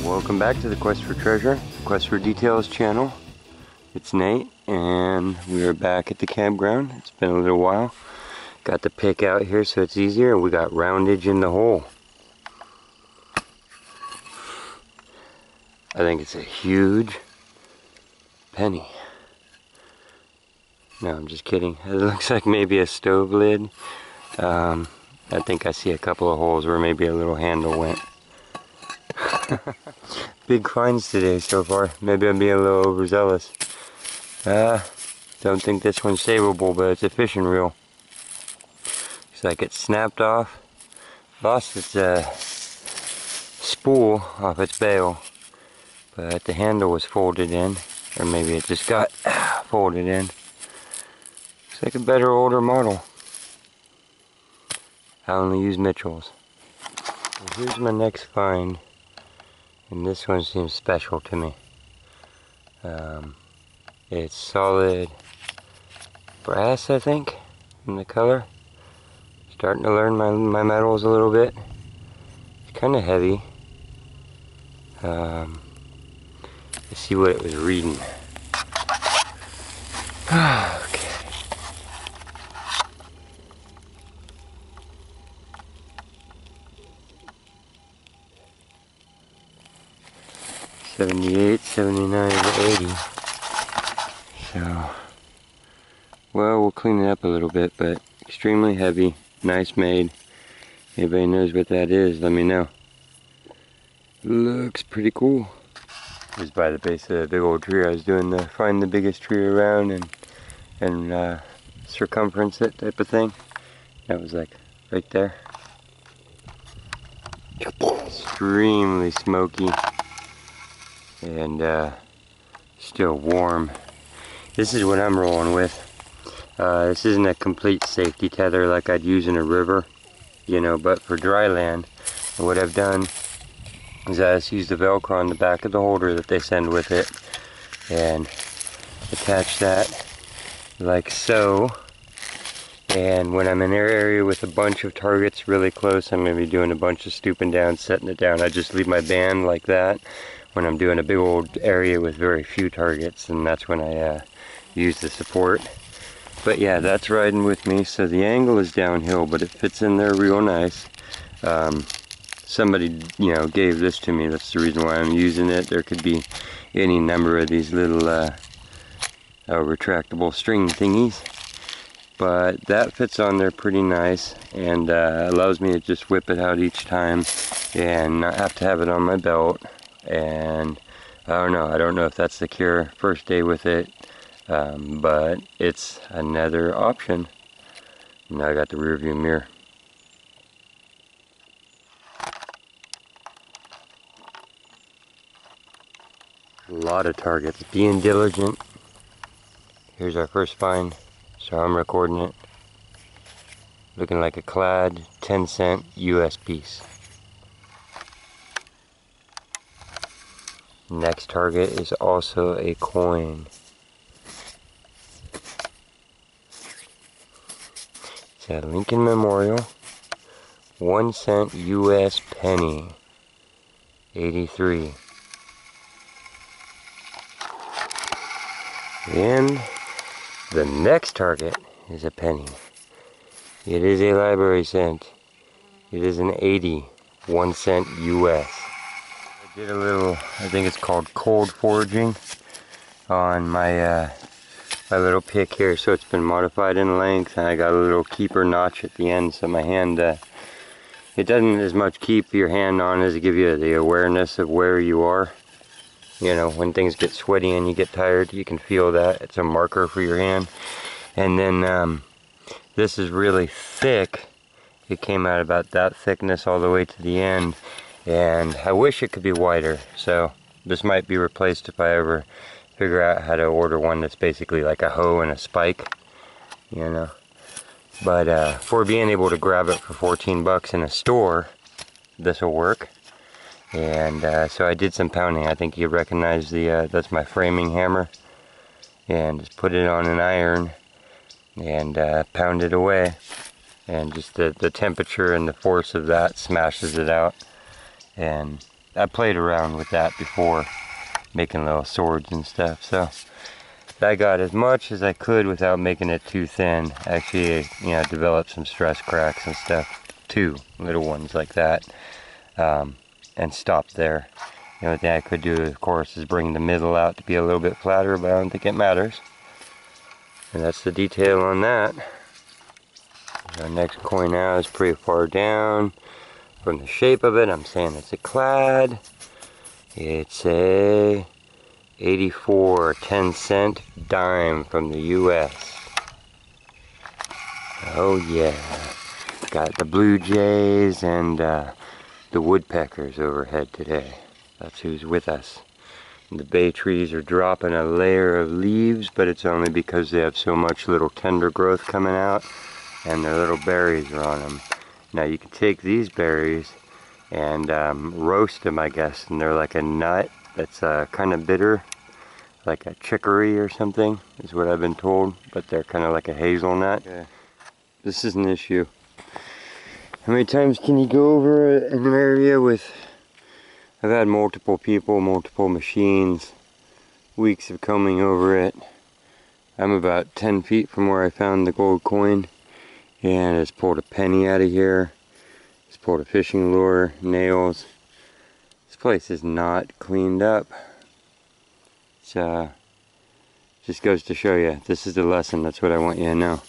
Welcome back to the Quest for Treasure, Quest for Details channel. It's Nate, and we are back at the campground. It's been a little while. Got the pick out here so it's easier. We got roundage in the hole. I think it's a huge penny. No, I'm just kidding. It looks like maybe a stove lid. I think I see a couple of holes where maybe a little handle went. Big finds today so far. Maybe I'm being a little overzealous. Don't think this one's savable, but it's a fishing reel. Looks like it snapped off. Lost its spool off its bail, but the handle was folded in, or maybe it just got folded in. Looks like a better, older model. I only use Mitchell's. Well, here's my next find. And this one seems special to me. It's solid brass, I think, in the color. Starting to learn my metals a little bit. It's kind of heavy. Let's see what it was reading. Okay. $78, $79, $80. So, well, we'll clean it up a little bit, but extremely heavy, nice made. Anybody knows what that is, let me know. Looks pretty cool. It was by the base of the big old tree. I was doing the find the biggest tree around and circumference it type of thing. That was like right there. Extremely smoky. And still warm. This is what I'm rolling with. This isn't a complete safety tether like I'd use in a river, you know, but for dry land, what I've done is I just use the Velcro on the back of the holder that they send with it and attach that like so. And when I'm in an area with a bunch of targets really close, I'm going to be doing a bunch of stooping down, setting it down. I just leave my band like that when I'm doing a big old area with very few targets, and that's when I use the support. But yeah, that's riding with me. So the angle is downhill, but it fits in there real nice. Somebody, you know, gave this to me. That's the reason why I'm using it. There could be any number of these little retractable string thingies, but that fits on there pretty nice, and allows me to just whip it out each time and not have to have it on my belt. And I don't know if that's the cure first day with it, but it's another option. Now I got the rear view mirror. A lot of targets, being diligent. Here's our first find, so I'm recording it. Looking like a clad 10-cent US piece. Next target is also a coin. It's a Lincoln Memorial 1 cent US penny, 83. And the next target is a penny. It is a library cent. It is an 80, 1 cent US. I did a little, I think it's called cold foraging on my my little pick here, so it's been modified in length, and I got a little keeper notch at the end, so my hand, it doesn't as much keep your hand on as it give you the awareness of where you are. You know, when things get sweaty and you get tired, you can feel that. It's a marker for your hand. And then this is really thick. It came out about that thickness all the way to the end. And I wish it could be wider, so this might be replaced if I ever figure out how to order one that's basically like a hoe and a spike, you know. But for being able to grab it for 14 bucks in a store, this will work. And so I did some pounding. I think you recognize the that's my framing hammer, and just put it on an iron and pound it away, and just the temperature and the force of that smashes it out. And I played around with that before, making little swords and stuff. So I got as much as I could without making it too thin. Actually, you know, developed some stress cracks and stuff, 2 little ones like that, and stopped there. The only thing I could do, of course, is bring the middle out to be a little bit flatter, but I don't think it matters. And that's the detail on that. Our next coin now is pretty far down. From the shape of it, I'm saying it's a clad. It's a 84 10-cent dime from the US. Oh yeah. Got the blue jays and the woodpeckers overhead today. That's who's with us. The bay trees are dropping a layer of leaves, but it's only because they have so much little tender growth coming out and their little berries are on them. Now you can take these berries and roast them, I guess, and they're like a nut that's kind of bitter, like a chicory or something, is what I've been told, but they're kind of like a hazelnut. Okay. This is an issue. How many times can you go over an area with... I've had multiple people, multiple machines, weeks of combing over it. I'm about 10 feet from where I found the gold coin, and it's pulled a penny out of here. It's pulled a fishing lure, nails. This place is not cleaned up. It's just goes to show you, this is the lesson. That's what I want you to know.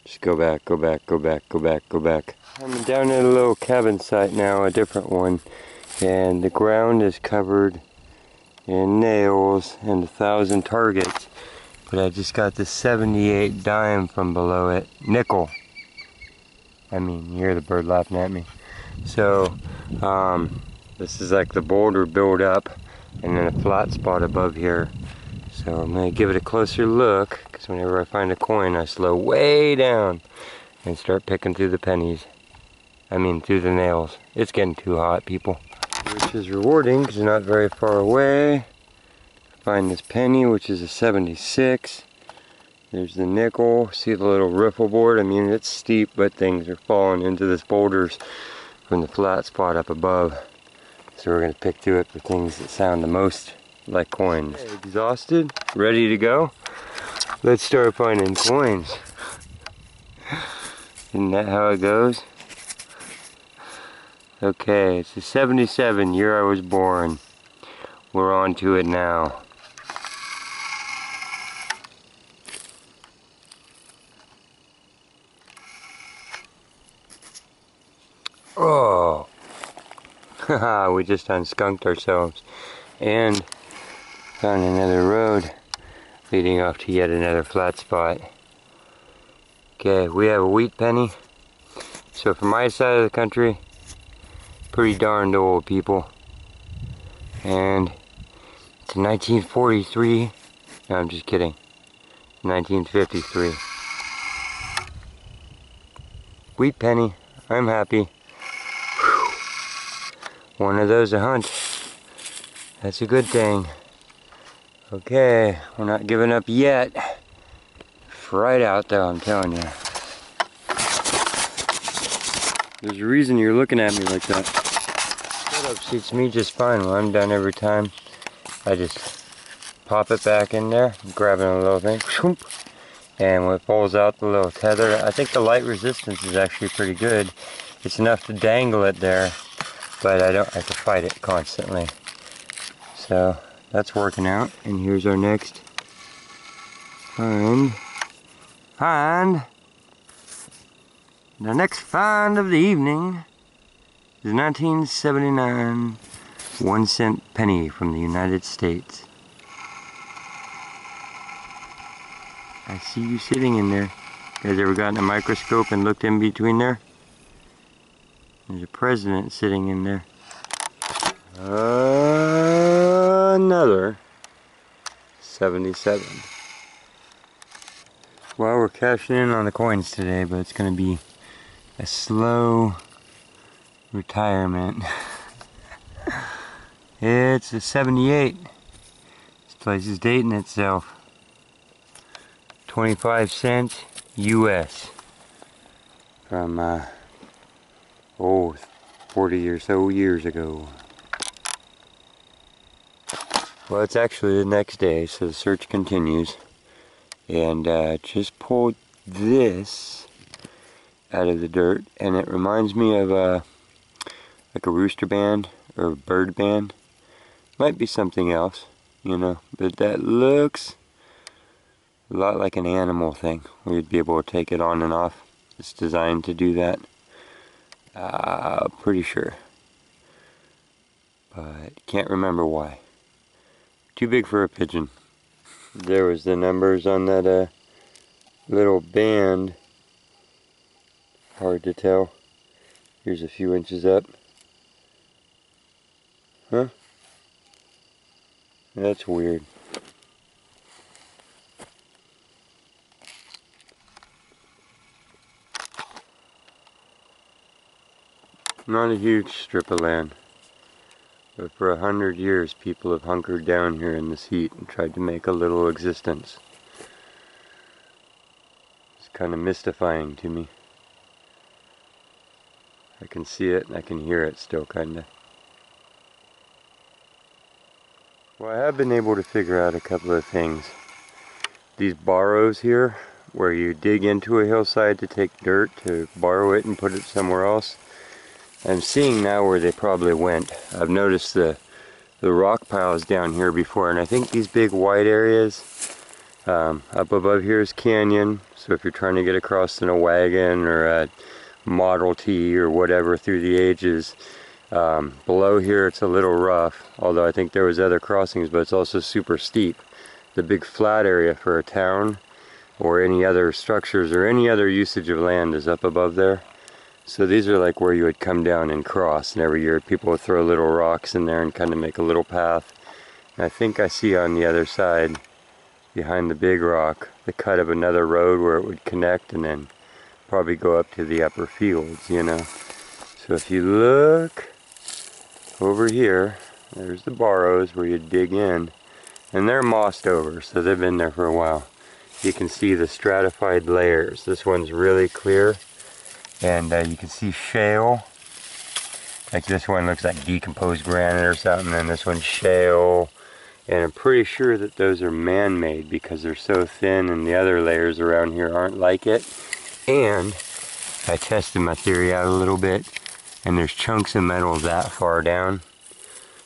Just go back, go back, go back, go back, go back. I'm down at a little cabin site now, a different one, and the ground is covered in nails and 1,000 targets, but I just got this 78 dime from below it, nickel. I mean, you hear the bird laughing at me. So this is like the boulder build up and then a flat spot above here. So I'm gonna give it a closer look, because whenever I find a coin I slow way down and start picking through the pennies. I mean, through the nails. It's getting too hot, people. Which is rewarding, because not very far away. Find this penny, which is a 76. There's the nickel. See the little riffle board? I mean, it's steep, but things are falling into this boulders from the flat spot up above. So we're going to pick through it for things that sound the most like coins. Okay, exhausted? Ready to go? Let's start finding coins. Isn't that how it goes? Okay, it's the 77, year I was born. We're on to it now. Oh! Haha, we just unskunked ourselves. And found another road leading off to yet another flat spot. Okay, we have a wheat penny. So from my side of the country, pretty darned old, people. And it's 1943. No, I'm just kidding. 1953. Wheat penny. I'm happy. Whew. One of those a hunt. That's a good thing. Okay, we're not giving up yet. Right out though, I'm telling you. There's a reason you're looking at me like that. Setup suits me just fine. When I'm done every time, I just pop it back in there, grabbing a little thing, and when it pulls out the little tether, I think the light resistance is actually pretty good. It's enough to dangle it there, but I don't have to fight it constantly. So that's working out. And here's our next find. The next find of the evening is 1979 1-cent penny from the United States. I see you sitting in there. You guys ever gotten a microscope and looked in between there? There's a president sitting in there. Another 77. Well, we're cashing in on the coins today, but it's going to be a slow retirement. It's a 78. This place is dating itself. 25 cents US from 40 or so years ago. Well, it's actually the next day, so the search continues. And just pulled this out of the dirt, and it reminds me of like a rooster band or a bird band. Might be something else, you know, but that looks a lot like an animal thing where you'd be able to take it on and off. It's designed to do that. Pretty sure, but can't remember why. Too big for a pigeon. There was the numbers on that little band. Hard to tell. Here's a few inches up. Huh? That's weird. Not a huge strip of land, but for 100 years people have hunkered down here in this heat and tried to make a little existence. It's kind of mystifying to me. I can see it and I can hear it still, kinda. Well, I have been able to figure out a couple of things. These borrows here, where you dig into a hillside to take dirt to borrow it and put it somewhere else, I'm seeing now where they probably went. I've noticed the rock piles down here before, and I think these big wide areas up above here is canyon, so if you're trying to get across in a wagon or a Model T or whatever through the ages, below here it's a little rough, although I think there was other crossings, but it's also super steep. The big flat area for a town or any other structures or any other usage of land is up above there. So these are like where you would come down and cross, and every year people would throw little rocks in there and kind of make a little path. And I think I see on the other side, behind the big rock, the cut of another road where it would connect and then probably go up to the upper fields, you know. So if you look over here, there's the borrows where you dig in, and they're mossed over, so they've been there for a while. You can see the stratified layers. This one's really clear. And you can see shale, like this one looks like decomposed granite or something, and this one's shale, and I'm pretty sure that those are man-made because they're so thin and the other layers around here aren't like it. And I tested my theory out a little bit, and there's chunks of metal that far down.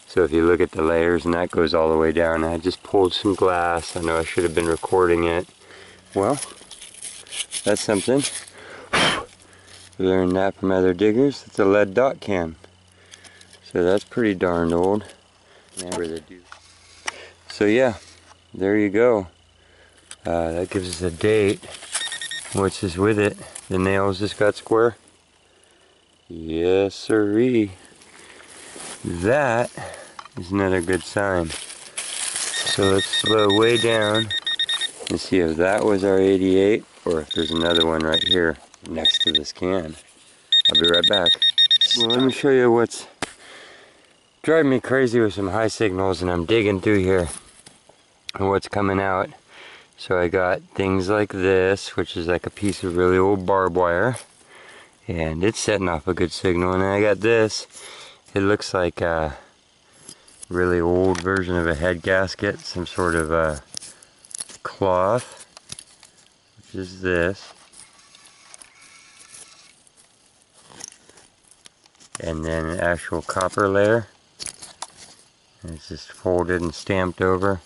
So if you look at the layers, and that goes all the way down. I just pulled some glass. I know I should have been recording it. Well, that's something. We learned that from other diggers. It's a lead dot can. So that's pretty darned old. So yeah, there you go. That gives us a date. What's this with it? The nails just got square? Yes sirree. That is another good sign. So let's slow way down and see if that was our 88 or if there's another one right here next to this can. I'll be right back. Well, let me show you what's driving me crazy with some high signals, and I'm digging through here and what's coming out. So I got things like this, which is like a piece of really old barbed wire, and it's setting off a good signal. And then I got this. It looks like a really old version of a head gasket, some sort of cloth, which is this. And then an actual copper layer, and it's just folded and stamped over.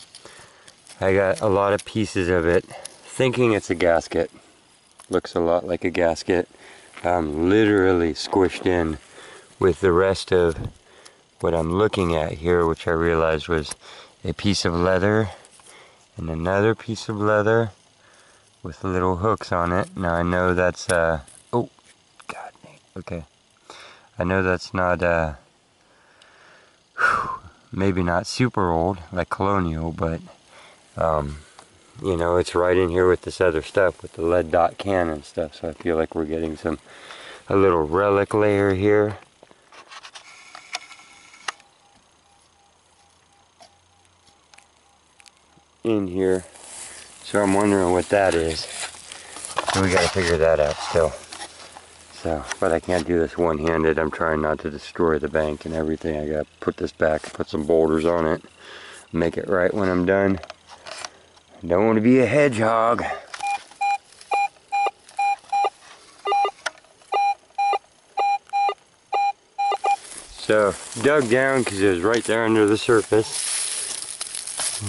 I got a lot of pieces of it, thinking it's a gasket. Looks a lot like a gasket. Literally squished in with the rest of what I'm looking at here, which I realized was a piece of leather and another piece of leather with little hooks on it. Now I know that's oh god, okay, I know that's not maybe not super old like colonial, but you know, it's right in here with this other stuff with the lead dot can and stuff, so I feel like we're getting a little relic layer here. In here, so I'm wondering what that is. So we gotta figure that out still. So, but I can't do this one-handed. I'm trying not to destroy the bank and everything. I gotta put this back, put some boulders on it, make it right when I'm done. I don't want to be a hedgehog. So, dug down because it was right there under the surface.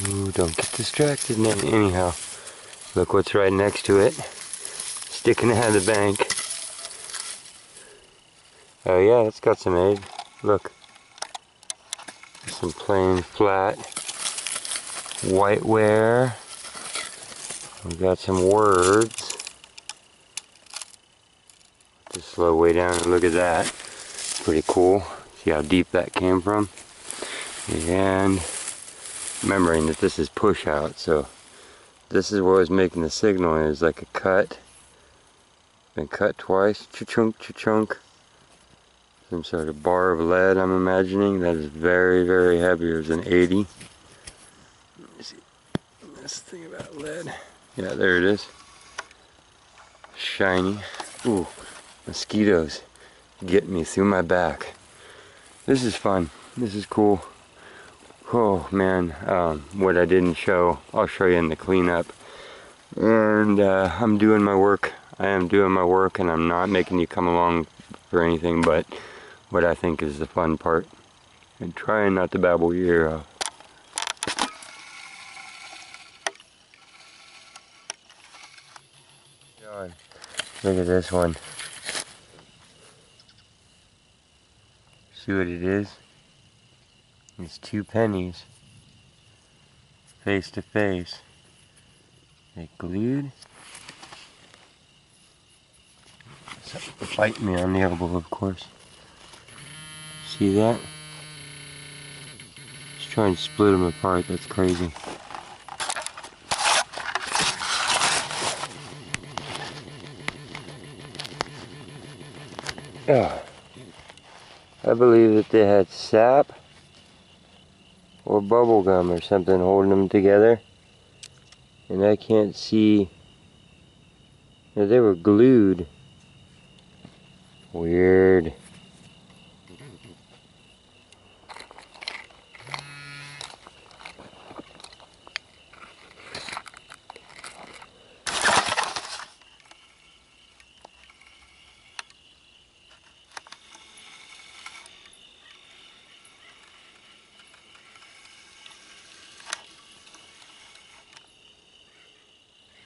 Ooh, don't get distracted now. Anyhow, look what's right next to it. Sticking out of the bank. Oh yeah, it's got some age. Look. Some plain flat whiteware. We've got some words. Just slow way down and look at that. Pretty cool. See how deep that came from? And remembering that this is push out, so this is what was making the signal. It was like a cut. Been cut twice. Cha-chunk, cha-chunk. Some sort of bar of lead, I'm imagining. That is very, very heavy. It was an 80. Let me see this thing about lead. Yeah, there it is. Shiny. Ooh, mosquitoes getting me through my back. This is fun. This is cool. Oh man, what I didn't show, I'll show you in the cleanup. And I'm doing my work. I am doing my work, and I'm not making you come along for anything but what I think is the fun part. And trying not to babble your ear off. Look at this one. See what it is? It's 2 pennies. Face to face. They glued. Something to bite me on the elbow, of course. See that? Just trying to split them apart. That's crazy. Oh. I believe that they had sap or bubble gum or something holding them together. And I can't see. No, they were glued. Weird.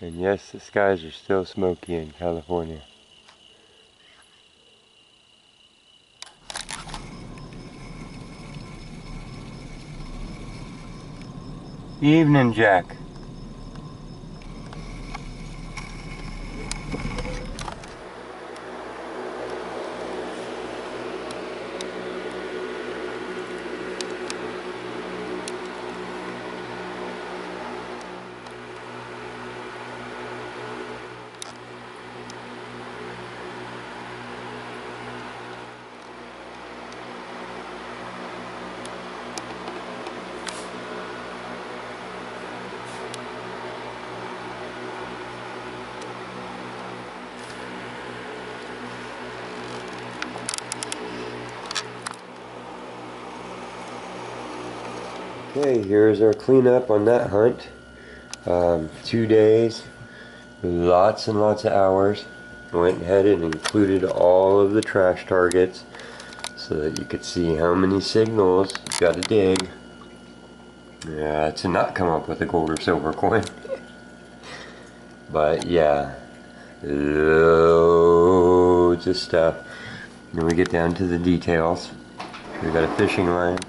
And yes, the skies are still smoky in California. Evening, Jack. Okay, here's our cleanup on that hunt. 2 days, lots and lots of hours. Went ahead and included all of the trash targets so that you could see how many signals you got to dig to not come up with a gold or silver coin. But yeah, loads of stuff. Then we get down to the details. We got a fishing line.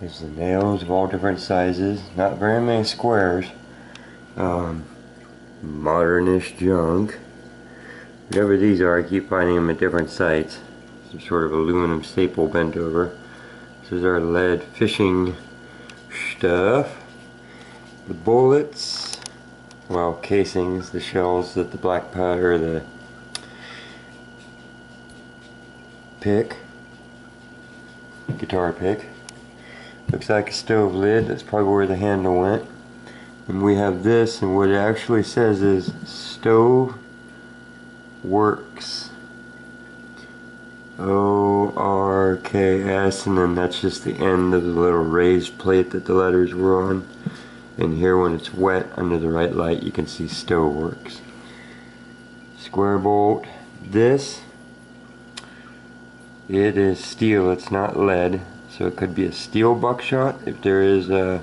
There's the nails of all different sizes. Not very many squares. Modernish junk. Whatever these are, I keep finding them at different sites. Some sort of aluminum staple bent over. This is our lead fishing stuff. The bullets, well, casings, the shells that the black powder, the pick, guitar pick. Looks like a stove lid. That's probably where the handle went. And we have this, and what it actually says is Stove Works ORKS, and then that's just the end of the little raised plate that the letters were on. And here, when it's wet under the right light, you can see Stow Works. Square bolt. This, it is steel, it's not lead, so it could be a steel buckshot if there is an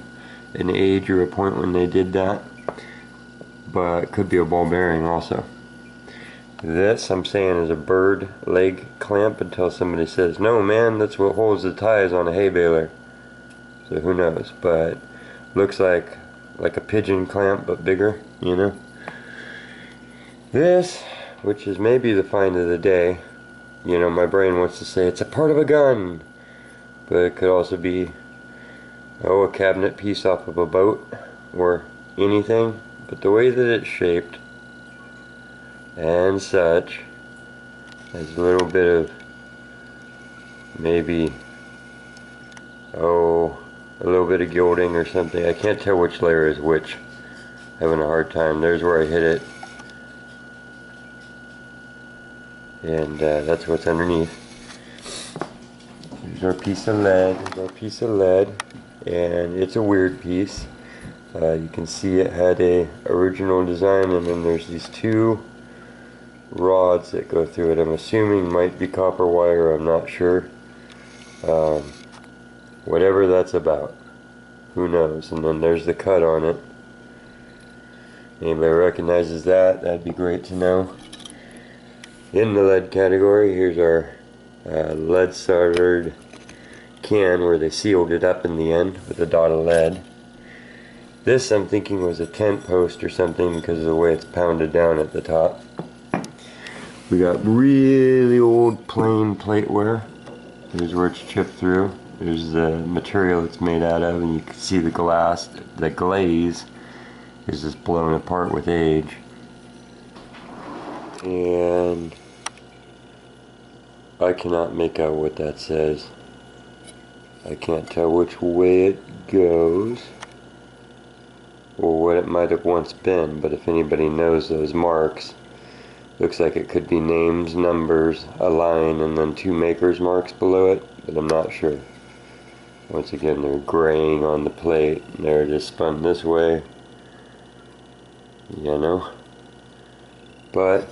age or a point when they did that, but it could be a ball bearing also. This, I'm saying, is a bird leg clamp until somebody says, no man, that's what holds the ties on a hay baler. So who knows, but looks like a pigeon clamp, but bigger, you know. This, which is maybe the find of the day, you know, my brain wants to say it's a part of a gun, but it could also be, a cabinet piece off of a boat, or anything. But the way that it's shaped, and such, has a little bit of, maybe, a little bit of gilding or something. I can't tell which layer is which. Having a hard time. There's where I hit it. And that's what's underneath. Here's our piece of lead. And it's a weird piece. You can see it had a original design, and then there's these two rods that go through it. I'm assuming might be copper wire, I'm not sure. Whatever that's about, who knows. And then there's the cut on it. Anybody recognizes that, that'd be great to know. In the lead category, here's our lead soldered can where they sealed it up in the end with a dot of lead. This, I'm thinking, was a tent post or something because of the way it's pounded down at the top. We got really old plain plateware. Here's where it's chipped through. There's the material it's made out of, and you can see the glass, the glaze is just blown apart with age. And I cannot make out what that says. I can't tell which way it goes or what it might have once been, but if anybody knows those marks, looks like it could be names, numbers, a line, and then two maker's marks below it, but I'm not sure. Once again, they're graying on the plate, and they're just spun this way, you know. But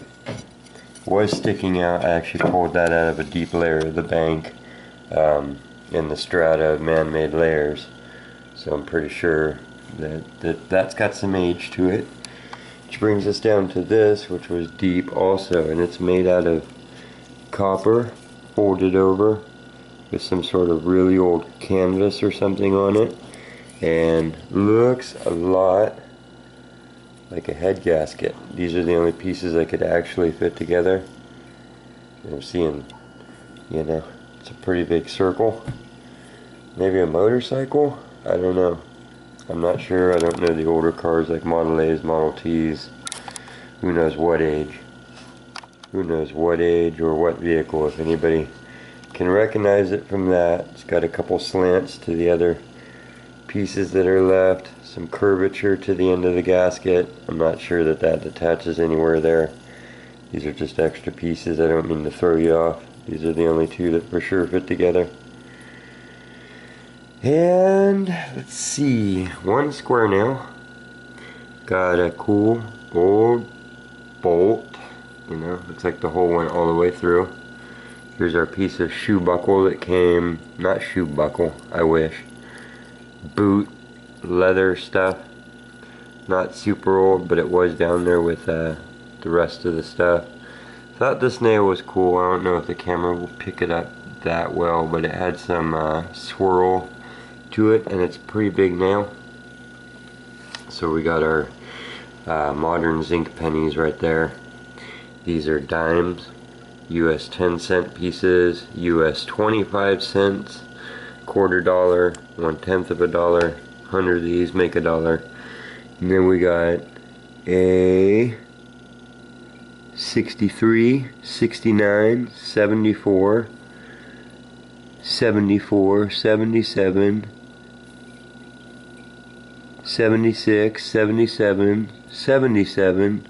was sticking out. I actually pulled that out of a deep layer of the bank in the strata of man-made layers, so I'm pretty sure that's got some age to it. Which brings us down to this, which was deep also, and it's made out of copper folded over with some sort of really old canvas or something on it, and looks a lot like a head gasket. These are the only pieces I could actually fit together. I'm seeing, you know, it's a pretty big circle. Maybe a motorcycle? I don't know. I'm not sure. I don't know the older cars like Model A's, Model T's. Who knows what age? Who knows what age or what vehicle? If anybody can recognize it from that. It's got a couple slants to the other pieces that are left. Some curvature to the end of the gasket. I'm not sure that that attaches anywhere there. These are just extra pieces. I don't mean to throw you off. These are the only two that for sure fit together. And let's see, one square nail. Got a cool old bolt. You know, looks like the hole went all the way through. Here's our piece of shoe buckle that came, not shoe buckle, I wish. Boot, leather stuff. Not super old, but it was down there with the rest of the stuff. Thought this nail was cool. I don't know if the camera will pick it up that well, but it had some swirl to it, and it's a pretty big nail. So we got our modern zinc pennies right there. These are dimes, US 10-cent pieces, US 25 cents, $quarter, 1/10 of a dollar. 100 of these make a dollar. And then we got a 63, 69, 74, 74, 77, 76, 77, 77.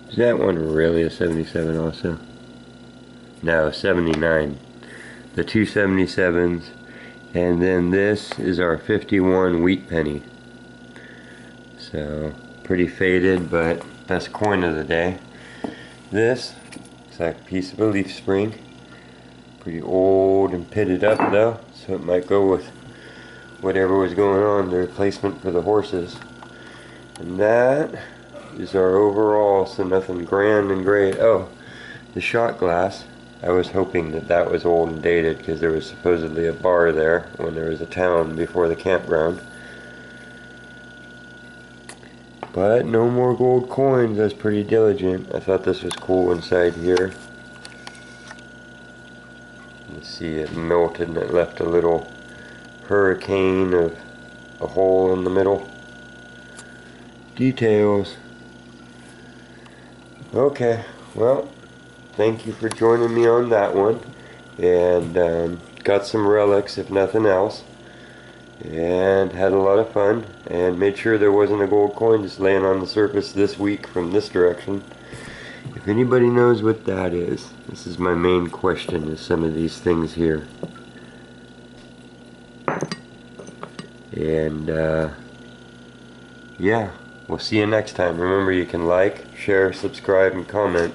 Is that one really a 77 also? No, 79. The 277s. And then this is our 51 wheat penny. So, pretty faded, but best coin of the day. This looks like a piece of a leaf spring. Pretty old and pitted up though, so it might go with whatever was going on, the replacement for the horses. And that is our overall, so nothing grand and great. Oh, the shot glass. I was hoping that that was old and dated because there was supposedly a bar there when there was a town before the campground. But no more gold coins. I was pretty diligent. I thought this was cool inside here. You see it melted and it left a little hurricane of a hole in the middle. Details. Okay, well, thank you for joining me on that one. And got some relics if nothing else. And had a lot of fun. And made sure there wasn't a gold coin just laying on the surface this week from this direction. If anybody knows what that is, this is my main question, is some of these things here. And yeah, we'll see you next time. Remember, you can like, share, subscribe, and comment.